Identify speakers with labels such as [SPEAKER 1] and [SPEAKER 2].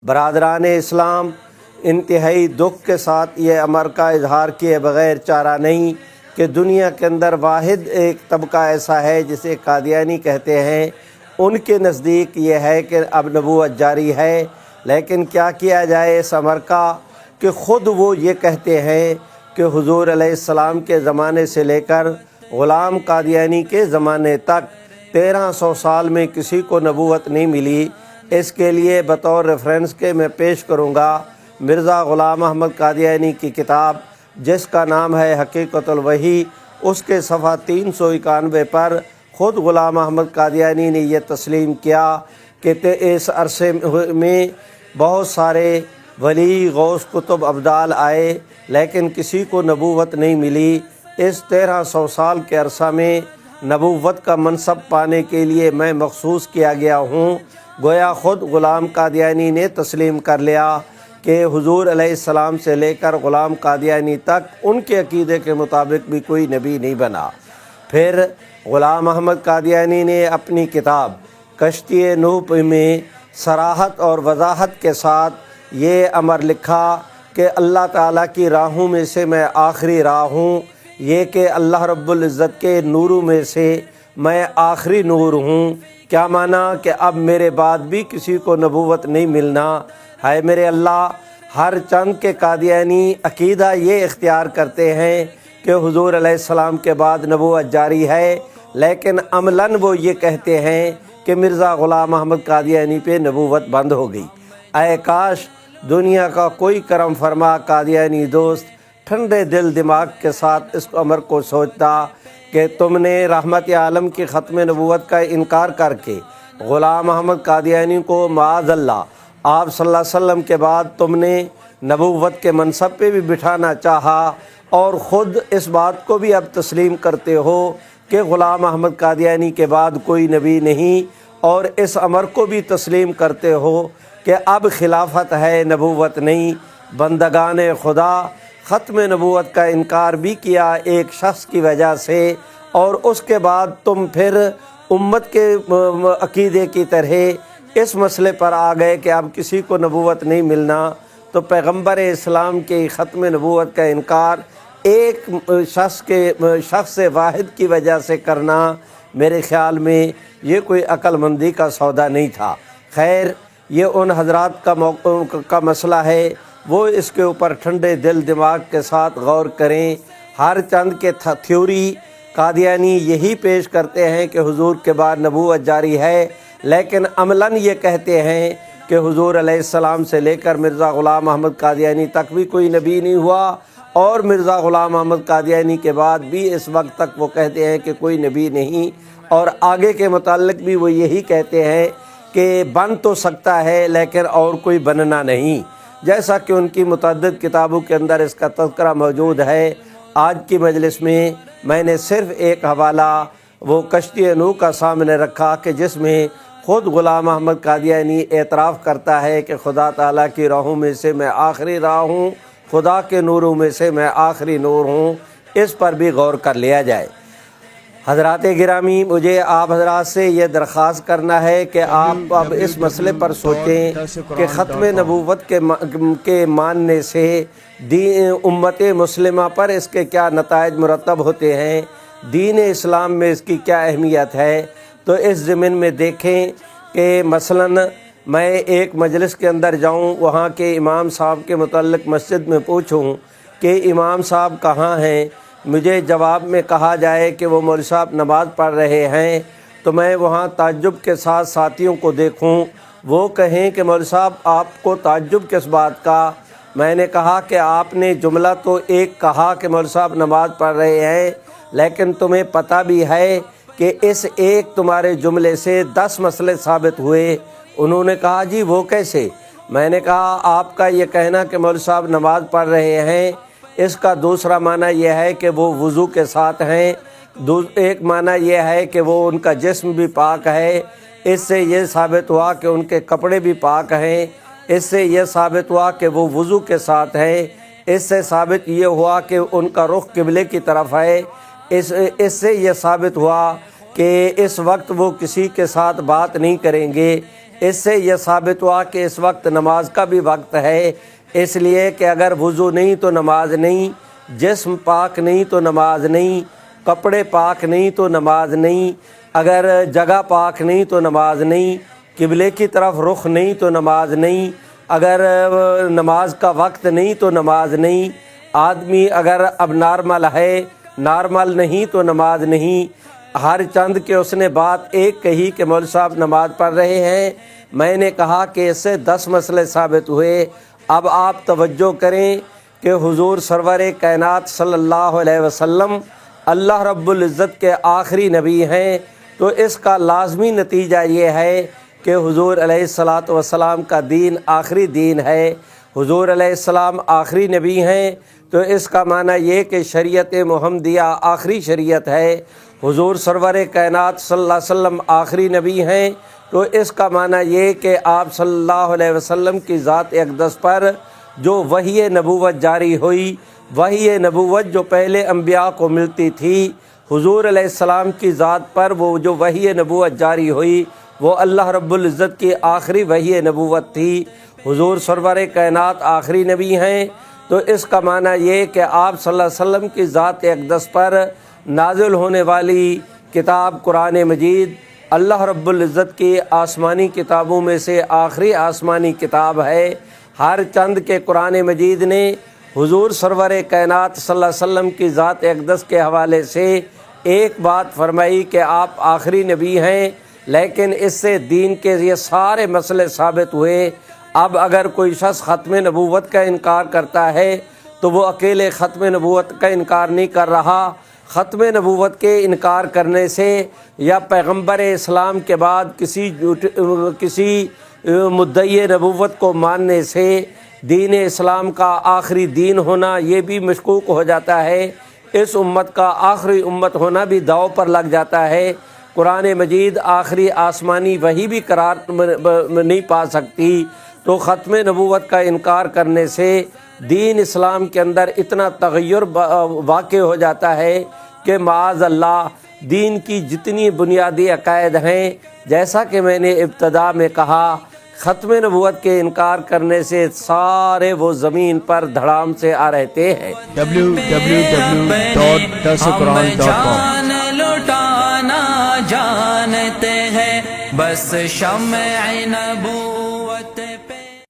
[SPEAKER 1] برادران اسلام، انتہائی دکھ کے ساتھ یہ امر کا اظہار کیے بغیر چارہ نہیں کہ دنیا کے اندر واحد ایک طبقہ ایسا ہے جسے قادیانی کہتے ہیں۔ ان کے نزدیک یہ ہے کہ اب نبوت جاری ہے، لیکن کیا کیا جائے اس امر کا کہ خود وہ یہ کہتے ہیں کہ حضور علیہ السلام کے زمانے سے لے کر غلام قادیانی کے زمانے تک 1300 سال میں کسی کو نبوت نہیں ملی۔ اس کے لیے بطور ریفرنس کے میں پیش کروں گا مرزا غلام احمد قادیانی کی کتاب جس کا نام ہے حقیقت الوحی۔ اس کے صفحہ 391 پر خود غلام احمد قادیانی نے یہ تسلیم کیا کہ اس عرصے میں بہت سارے ولی، غوث، قطب، ابدال آئے لیکن کسی کو نبوت نہیں ملی۔ اس 1300 سال کے عرصہ میں نبوت کا منصب پانے کے لیے میں مخصوص کیا گیا ہوں۔ گویا خود غلام قادیانی نے تسلیم کر لیا کہ حضور علیہ السلام سے لے کر غلام قادیانی تک ان کے عقیدے کے مطابق بھی کوئی نبی نہیں بنا۔ پھر غلام احمد قادیانی نے اپنی کتاب کشتی نوح میں صراحت اور وضاحت کے ساتھ یہ امر لکھا کہ اللہ تعالیٰ کی راہوں میں سے میں آخری راہ ہوں، یہ کہ اللہ رب العزت کے نوروں میں سے میں آخری نور ہوں۔ کیا معنی کہ اب میرے بعد بھی کسی کو نبوت نہیں ملنا ہے؟ میرے اللہ، ہر چند کے قادیانی عقیدہ یہ اختیار کرتے ہیں کہ حضور علیہ السلام کے بعد نبوت جاری ہے، لیکن عملاً وہ یہ کہتے ہیں کہ مرزا غلام احمد قادیانی پہ نبوت بند ہو گئی۔ اے کاش دنیا کا کوئی کرم فرما قادیانی دوست ٹھنڈے دل دماغ کے ساتھ اس امر کو سوچتا کہ تم نے رحمت عالم کی ختم نبوت کا انکار کر کے غلام احمد قادیانی کو معاذ اللہ آپ صلی اللہ علیہ وسلم کے بعد تم نے نبوت کے منصب پہ بھی بٹھانا چاہا، اور خود اس بات کو بھی اب تسلیم کرتے ہو کہ غلام احمد قادیانی کے بعد کوئی نبی نہیں، اور اس امر کو بھی تسلیم کرتے ہو کہ اب خلافت ہے، نبوت نہیں۔ بندگان خدا ختم نبوت کا انکار بھی کیا ایک شخص کی وجہ سے، اور اس کے بعد تم پھر امت کے عقیدے کی طرح اس مسئلے پر آ گئے کہ اب کسی کو نبوت نہیں ملنا۔ تو پیغمبر اسلام کی ختم نبوت کا انکار ایک شخص واحد کی وجہ سے کرنا میرے خیال میں یہ کوئی عقل مندی کا سودا نہیں تھا۔ خیر، یہ ان حضرات کا مسئلہ ہے، وہ اس کے اوپر ٹھنڈے دل دماغ کے ساتھ غور کریں۔ ہر چند کے تھیوری قادیانی یہی پیش کرتے ہیں کہ حضور کے بعد نبوت جاری ہے، لیکن عملاً یہ کہتے ہیں کہ حضور علیہ السلام سے لے کر مرزا غلام احمد قادیانی تک بھی کوئی نبی نہیں ہوا، اور مرزا غلام احمد قادیانی کے بعد بھی اس وقت تک وہ کہتے ہیں کہ کوئی نبی نہیں، اور آگے کے متعلق بھی وہ یہی کہتے ہیں کہ بن تو سکتا ہے لیکن اور کوئی بننا نہیں، جیسا کہ ان کی متعدد کتابوں کے اندر اس کا تذکرہ موجود ہے۔ آج کی مجلس میں نے صرف ایک حوالہ وہ کشتی نوح کا سامنے رکھا کہ جس میں خود غلام احمد قادیانی اعتراف کرتا ہے کہ خدا تعالیٰ کی راہوں میں سے میں آخری راہ ہوں، خدا کے نوروں میں سے میں آخری نور ہوں۔ اس پر بھی غور کر لیا جائے۔ حضرات گرامی، مجھے آپ حضرات سے یہ درخواست کرنا ہے کہ آپ اب اس مسئلے پر سوچیں کہ ختم نبوت کے ماننے سے امت مسلمہ پر اس کے کیا نتائج مرتب ہوتے ہیں، دین اسلام میں اس کی کیا اہمیت ہے۔ تو اس ضمن میں دیکھیں کہ مثلاً میں ایک مجلس کے اندر جاؤں، وہاں کے امام صاحب کے متعلق مسجد میں پوچھوں کہ امام صاحب کہاں ہیں، مجھے جواب میں کہا جائے کہ وہ مولوی صاحب نماز پڑھ رہے ہیں، تو میں وہاں تعجب کے ساتھ ساتھیوں کو دیکھوں، وہ کہیں کہ مولوی صاحب آپ کو تعجب کس بات کا؟ میں نے کہا کہ آپ نے جملہ تو ایک کہا کہ مولوی صاحب نماز پڑھ رہے ہیں، لیکن تمہیں پتہ بھی ہے کہ اس ایک تمہارے جملے سے 10 مسئلے ثابت ہوئے۔ انہوں نے کہا جی وہ کیسے؟ میں نے کہا آپ کا یہ کہنا کہ مولوی صاحب نماز پڑھ رہے ہیں، اس کا دوسرا معنی یہ ہے کہ وہ وضو کے ساتھ ہیں، ایک معنی یہ ہے کہ وہ ان کا جسم بھی پاک ہے، اس سے یہ ثابت ہوا کہ ان کے کپڑے بھی پاک ہیں، اس سے یہ ثابت ہوا کہ وہ وضو کے ساتھ ہیں، اس سے ثابت یہ ہوا کہ ان کا رخ قبلے کی طرف ہے، اس سے یہ ثابت ہوا کہ اس وقت وہ کسی کے ساتھ بات نہیں کریں گے، اس سے یہ ثابت ہوا کہ اس وقت نماز کا بھی وقت ہے، اس لیے کہ اگر وضو نہیں تو نماز نہیں، جسم پاک نہیں تو نماز نہیں، کپڑے پاک نہیں تو نماز نہیں، اگر جگہ پاک نہیں تو نماز نہیں، قبلے کی طرف رخ نہیں تو نماز نہیں، اگر نماز کا وقت نہیں تو نماز نہیں، آدمی اگر اب نارمل ہے، نارمل نہیں تو نماز نہیں۔ ہر چند کے اس نے بات ایک کہی کہ مولوی صاحب نماز پڑھ رہے ہیں، میں نے کہا کہ اس سے 10 مسئلے ثابت ہوئے۔ اب آپ توجہ کریں کہ حضور سرور کائنات صلی اللہ علیہ وسلم اللہ رب العزت کے آخری نبی ہیں، تو اس کا لازمی نتیجہ یہ ہے کہ حضور علیہ الصلاۃ والسلام کا دین آخری دین ہے۔ حضور علیہ السلام آخری نبی ہیں تو اس کا معنی یہ کہ شریعت محمدیہ آخری شریعت ہے۔ حضور سرور کائنات صلی اللہ علیہ وسلم آخری نبی ہیں تو اس کا معنی یہ کہ آپ صلی اللہ علیہ وسلم کی ذات اقدس پر جو وحی نبوت جاری ہوئی، وحی نبوت جو پہلے انبیاء کو ملتی تھی، حضور علیہ السلام کی ذات پر وہ جو وحی نبوت جاری ہوئی وہ اللہ رب العزت کی آخری وحی نبوت تھی۔ حضور سرور کائنات آخری نبی ہیں تو اس کا معنی یہ کہ آپ صلی اللہ علیہ وسلم کی ذات اقدس پر نازل ہونے والی کتاب قرآن مجید اللہ رب العزت کی آسمانی کتابوں میں سے آخری آسمانی کتاب ہے۔ ہر چند کے قرآن مجید نے حضور سرور کائنات صلی اللہ علیہ وسلم کی ذات اقدس کے حوالے سے ایک بات فرمائی کہ آپ آخری نبی ہیں، لیکن اس سے دین کے یہ سارے مسئلے ثابت ہوئے۔ اب اگر کوئی شخص ختم نبوت کا انکار کرتا ہے تو وہ اکیلے ختم نبوت کا انکار نہیں کر رہا، ختم نبوت کے انکار کرنے سے یا پیغمبر اسلام کے بعد کسی مدعی نبوت کو ماننے سے دین اسلام کا آخری دین ہونا یہ بھی مشکوک ہو جاتا ہے، اس امت کا آخری امت ہونا بھی داؤ پر لگ جاتا ہے۔ قرآن مجید آخری آسمانی وحی بھی قرار نہیں پا سکتی، تو ختم نبوت کا انکار کرنے سے دین اسلام کے اندر اتنا تغیر واقع ہو جاتا ہے کہ معاذ اللہ دین کی جتنی بنیادی عقائد ہیں، جیسا کہ میں نے ابتدا میں کہا، ختم نبوت کے انکار کرنے سے سارے وہ زمین پر دھڑام سے آ رہتے ہیں۔
[SPEAKER 2] جان لٹانا جانتے ہیں، بس شمع نبوت